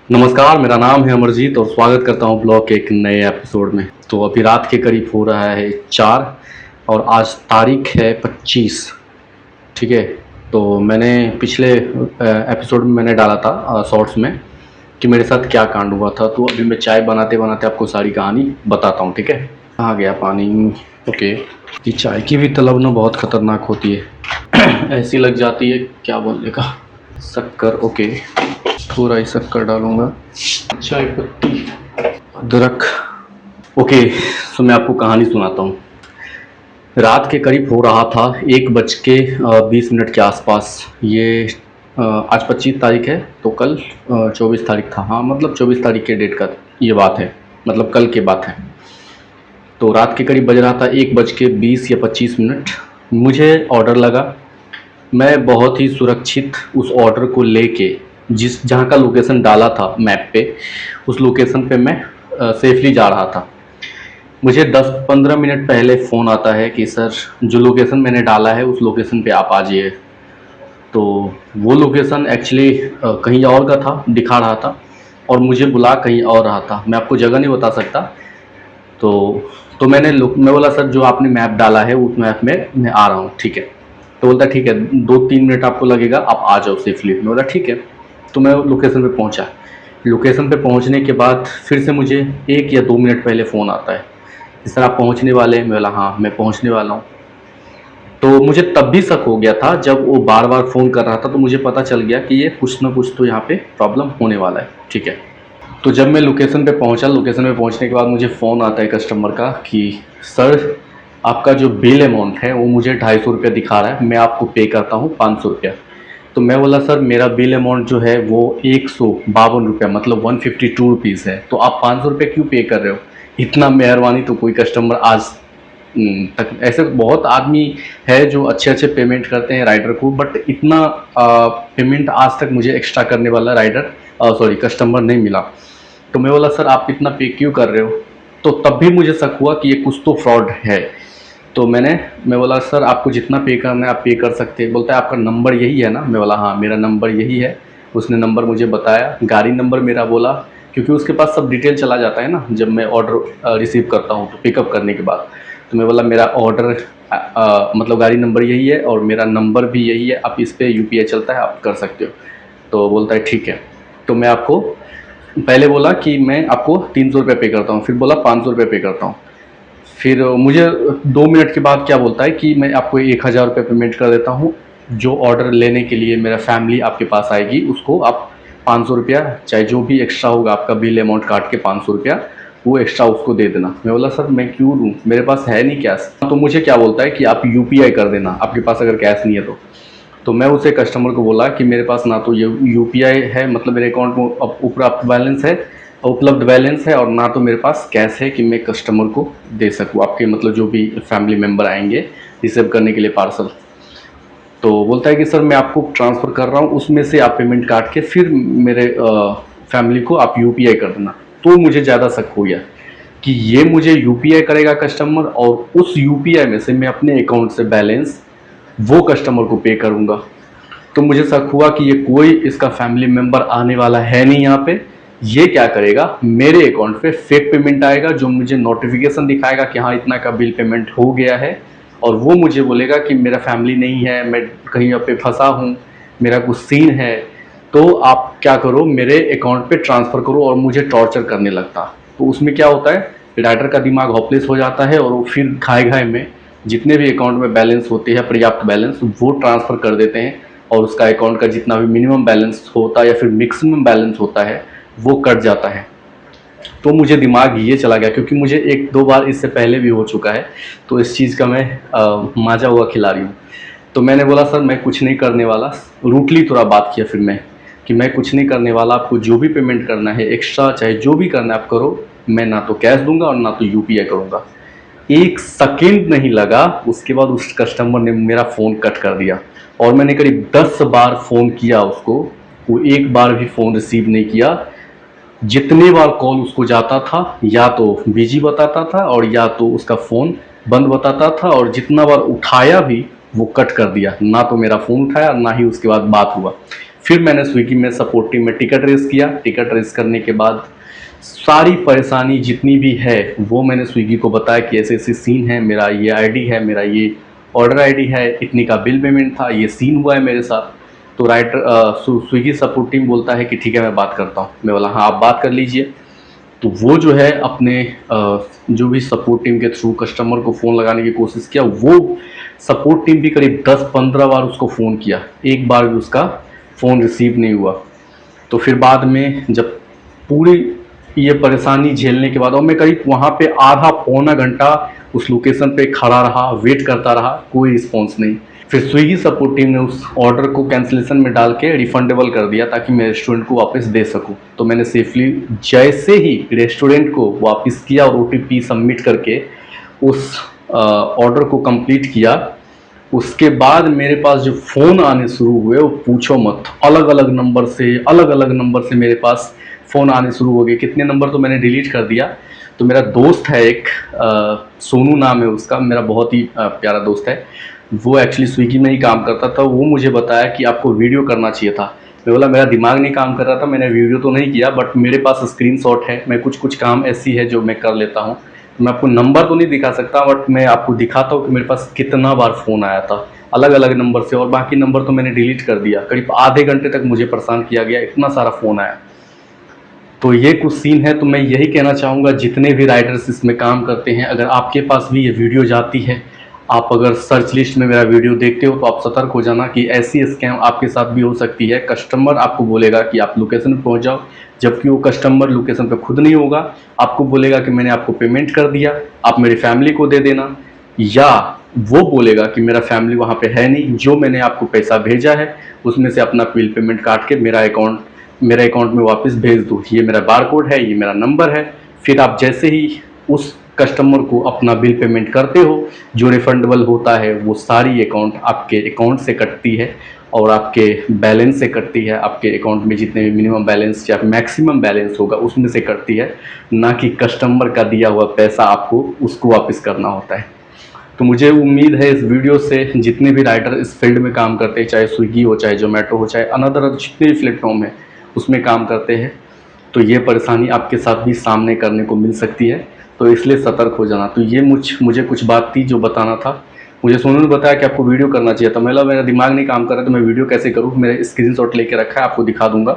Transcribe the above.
नमस्कार, मेरा नाम है अमरजीत और स्वागत करता हूँ ब्लॉग के एक नए एपिसोड में। तो अभी रात के करीब हो रहा है 4 और आज तारीख है 25। ठीक है। तो मैंने पिछले एपिसोड में मैंने डाला था शॉर्ट्स में कि मेरे साथ क्या कांड हुआ था। तो अभी मैं चाय बनाते बनाते आपको सारी कहानी बताता हूँ। ठीक है। आ गया पानी। ओके। ये चाय की भी तलब ना बहुत ख़तरनाक होती है ऐसी लग जाती है, क्या बोलने का। शक्कर। ओके, थोड़ा ही शक्कर डालूंगा। चाय पत्ती, अदरक। ओके, तो मैं आपको कहानी सुनाता हूँ। रात के करीब हो रहा था 1:20 के आसपास। ये आज 25 तारीख है तो कल 24 तारीख था। हाँ, मतलब 24 तारीख के डेट का ये बात है, मतलब कल की बात है। तो रात के करीब बज रहा था 1:20 या 25। मुझे ऑर्डर लगा। मैं बहुत ही सुरक्षित उस ऑर्डर को लेके जहाँ का लोकेशन डाला था मैप पे, उस लोकेशन पे मैं सेफली जा रहा था। मुझे 10-15 मिनट पहले फ़ोन आता है कि सर जो लोकेशन मैंने डाला है उस लोकेशन पे आप आ जाइए। तो वो लोकेशन एक्चुअली कहीं और का था, दिखा रहा था और मुझे बुला कहीं और रहा था। मैं आपको जगह नहीं बता सकता। तो मैं बोला सर जो आपने मैप डाला है उस मैप में मैं आ रहा हूँ। ठीक है। तो बोलता ठीक है, 2-3 मिनट आपको लगेगा, आप आ जाओ सेफली। मैं बोला ठीक है। तो मैं लोकेशन पे पहुंचा। लोकेशन पे पहुंचने के बाद फिर से मुझे 1 या 2 मिनट पहले फ़ोन आता है कि सर आप पहुंचने वाले हैं। मैं बोला हाँ मैं पहुंचने वाला हूँ। तो मुझे तब भी शक हो गया था जब वो बार बार फ़ोन कर रहा था, तो मुझे पता चल गया कि ये कुछ ना कुछ तो यहाँ पे प्रॉब्लम होने वाला है। ठीक है। तो जब मैं लोकेशन पे पहुंचा, लोकेशन पे पहुंचने के बाद मुझे फ़ोन आता है कस्टमर का कि सर आपका जो बिल अमाउंट है वो मुझे 250 दिखा रहा है, मैं आपको पे करता हूँ 500। तो मैं बोला सर मेरा बिल अमाउंट जो है वो 152 मतलब 152 है, तो आप 500 क्यों पे कर रहे हो। इतना मेहरबानी तो कोई कस्टमर आज तक, ऐसे बहुत आदमी है जो अच्छे अच्छे पेमेंट करते हैं राइडर को, बट इतना पेमेंट आज तक मुझे एक्स्ट्रा करने वाला राइडर सॉरी कस्टमर नहीं मिला। तो मैं बोला सर आप इतना पे क्यों कर रहे हो। तो तब भी मुझे शक हुआ कि ये कुछ तो फ्रॉड है। तो मैं बोला सर आपको जितना पे करना है आप पे कर सकते हैं। बोलता है आपका नंबर यही है ना। मैं बोला हाँ मेरा नंबर यही है। उसने नंबर मुझे बताया, गाड़ी नंबर मेरा बोला, क्योंकि उसके पास सब डिटेल चला जाता है ना जब मैं ऑर्डर रिसीव करता हूँ तो पिकअप करने के बाद। तो मैं बोला मेरा ऑर्डर मतलब गाड़ी नंबर यही है और मेरा नंबर भी यही है, आप इस पर यूपीआई चलता है, आप कर सकते हो। तो बोलता है ठीक है। तो मैं आपको पहले बोला कि मैं आपको 300 रुपये पे करता हूँ, फिर बोला 500 रुपये पे करता हूँ। फिर मुझे 2 मिनट के बाद क्या बोलता है कि मैं आपको 1000 रुपये पेमेंट कर देता हूँ। जो ऑर्डर लेने के लिए मेरा फैमिली आपके पास आएगी उसको आप 500 रुपया, चाहे जो भी एक्स्ट्रा होगा आपका बिल अमाउंट काट के 500 रुपया वो एक्स्ट्रा उसको दे देना। मैं बोला सर मैं क्यों दूँ, मेरे पास है नहीं कैश। तो मुझे क्या बोलता है कि आप यूपीआई कर देना, आपके पास अगर कैश नहीं है तो मैं उसे कस्टमर को बोला कि मेरे पास ना तो ये यूपीआई है, मतलब मेरे अकाउंट में उपलब्ध बैलेंस है और ना तो मेरे पास कैश है कि मैं कस्टमर को दे सकूँ, आपके मतलब जो भी फैमिली मेम्बर आएंगे रिसीव करने के लिए पार्सल। तो बोलता है कि सर मैं आपको ट्रांसफ़र कर रहा हूँ, उसमें से आप पेमेंट काट के फिर मेरे फैमिली को आप यूपीआई कर देना। तो मुझे ज़्यादा शक हो गया कि ये मुझे यूपीआई करेगा कस्टमर और उस यूपीआई में से मैं अपने अकाउंट से बैलेंस वो कस्टमर को पे करूँगा। तो मुझे शक हुआ कि ये कोई इसका फैमिली मेम्बर आने वाला है नहीं यहाँ पे। ये क्या करेगा, मेरे अकाउंट पे फेक पेमेंट आएगा जो मुझे नोटिफिकेशन दिखाएगा कि हाँ इतना का बिल पेमेंट हो गया है, और वो मुझे बोलेगा कि मेरा फैमिली नहीं है, मैं कहीं पे फंसा हूँ, मेरा कुछ सीन है, तो आप क्या करो मेरे अकाउंट पे ट्रांसफ़र करो, और मुझे टॉर्चर करने लगता। तो उसमें क्या होता है, राइडर का दिमाग होपलेस हो जाता है और वो फिर घाय घाय में जितने भी अकाउंट में बैलेंस होते हैं पर्याप्त बैलेंस वो ट्रांसफ़र कर देते हैं, और उसका अकाउंट का जितना भी मिनिमम बैलेंस होता है या फिर मैक्सिमम बैलेंस होता है वो कट जाता है। तो मुझे दिमाग ये चला गया, क्योंकि मुझे 1-2 बार इससे पहले भी हो चुका है, तो इस चीज़ का मैं मांझा हुआ खिलाड़ी हूँ। तो मैंने बोला सर मैं कुछ नहीं करने वाला, रूटली थोड़ा बात किया फिर मैं कि मैं कुछ नहीं करने वाला, आपको जो भी पेमेंट करना है एक्स्ट्रा चाहे जो भी करना है आप करो, मैं ना तो कैश दूंगा और ना तो यूपीआई करूँगा। 1 सेकंड नहीं लगा, उसके बाद उस कस्टमर ने मेरा फ़ोन कट कर दिया, और मैंने करीब 10 बार फ़ोन किया उसको, वो एक बार भी फ़ोन रिसीव नहीं किया। जितने बार कॉल उसको जाता था या तो बिजी बताता था और या तो उसका फ़ोन बंद बताता था, और जितना बार उठाया भी वो कट कर दिया, ना तो मेरा फ़ोन उठाया ना ही उसके बाद बात हुआ। फिर मैंने स्विगी में सपोर्ट टीम में टिकट रेस किया। टिकट रेस करने के बाद सारी परेशानी जितनी भी है वो मैंने स्विगी को बताया कि ऐसे ऐसे सीन है, मेरा ये आईडी है, मेरा ये ऑर्डर आईडी है, इतनी का बिल पेमेंट था, ये सीन हुआ है मेरे साथ। तो स्विगी सपोर्ट टीम बोलता है कि ठीक है मैं बात करता हूँ। मैं बोला हाँ आप बात कर लीजिए। तो वो जो है अपने जो भी सपोर्ट टीम के थ्रू कस्टमर को फ़ोन लगाने की कोशिश किया। वो सपोर्ट टीम भी करीब 10-15 बार उसको फ़ोन किया, एक बार भी उसका फ़ोन रिसीव नहीं हुआ। तो फिर बाद में जब पूरी ये परेशानी झेलने के बाद और मैं करीब वहाँ पे आधा पौना घंटा उस लोकेशन पे खड़ा रहा, वेट करता रहा, कोई रिस्पॉन्स नहीं। फिर स्विगी सपोर्ट टीम ने उस ऑर्डर को कैंसिलेशन में डाल के रिफंडेबल कर दिया ताकि मैं रेस्टोरेंट को वापस दे सकूं। तो मैंने सेफली जैसे ही रेस्टोरेंट को वापस किया और OTP सबमिट करके उस ऑर्डर को कंप्लीट किया, उसके बाद मेरे पास जो फ़ोन आने शुरू हुए वो पूछो मत। अलग अलग नंबर से मेरे पास फ़ोन आने शुरू हो गए। कितने नंबर तो मैंने डिलीट कर दिया। तो मेरा दोस्त है एक, सोनू नाम है उसका, मेरा बहुत ही प्यारा दोस्त है। वो एक्चुअली स्विगी में ही काम करता था। वो मुझे बताया कि आपको वीडियो करना चाहिए था। मैं बोला मेरा दिमाग नहीं काम कर रहा था, मैंने वीडियो तो नहीं किया, बट मेरे पास स्क्रीनशॉट है। मैं कुछ काम ऐसी है जो मैं कर लेता हूँ। मैं आपको नंबर तो नहीं दिखा सकता, बट मैं आपको दिखाता हूँ कि मेरे पास कितना बार फ़ोन आया था अलग अलग नंबर से, और बाकी नंबर तो मैंने डिलीट कर दिया। करीब आधे घंटे तक मुझे परेशान किया गया, इतना सारा फ़ोन आया। तो ये कुछ सीन है। तो मैं यही कहना चाहूँगा जितने भी राइडर्स इसमें काम करते हैं, अगर आपके पास भी ये वीडियो जाती है, आप अगर सर्च लिस्ट में मेरा वीडियो देखते हो तो आप सतर्क हो जाना कि ऐसी स्कैम आपके साथ भी हो सकती है। कस्टमर आपको बोलेगा कि आप लोकेशन पर पहुँच जाओ, जबकि वो कस्टमर लोकेशन पर खुद नहीं होगा। आपको बोलेगा कि मैंने आपको पेमेंट कर दिया, आप मेरी फैमिली को दे देना, या वो बोलेगा कि मेरा फैमिली वहाँ पे है नहीं, जो मैंने आपको पैसा भेजा है उसमें से अपना बिल पेमेंट काट के मेरा अकाउंट में वापस भेज दो, ये मेरा बारकोड है, ये मेरा नंबर है। फिर आप जैसे ही उस कस्टमर को अपना बिल पेमेंट करते हो, जो रिफंडेबल होता है वो सारी अकाउंट आपके अकाउंट से कटती है और आपके बैलेंस से कटती है। आपके अकाउंट में जितने भी मिनिमम बैलेंस या मैक्सिमम बैलेंस होगा उसमें से कटती है, ना कि कस्टमर का दिया हुआ पैसा आपको उसको वापस करना होता है। तो मुझे उम्मीद है इस वीडियो से जितने भी राइडर इस फील्ड में काम करते हैं, चाहे स्विगी हो, चाहे जोमेटो हो, चाहे अनदर जितने भी प्लेटफॉर्म है उसमें काम करते हैं, तो ये परेशानी आपके साथ भी सामने करने को मिल सकती है। तो इसलिए सतर्क हो जाना। तो ये मुझे कुछ बात थी जो बताना था। मुझे सोनू ने बताया कि आपको वीडियो करना चाहिए था। मेरा दिमाग नहीं काम कर रहा, तो मैं वीडियो कैसे करूँ। मेरे स्क्रीनशॉट लेके रखा है, आपको दिखा दूंगा।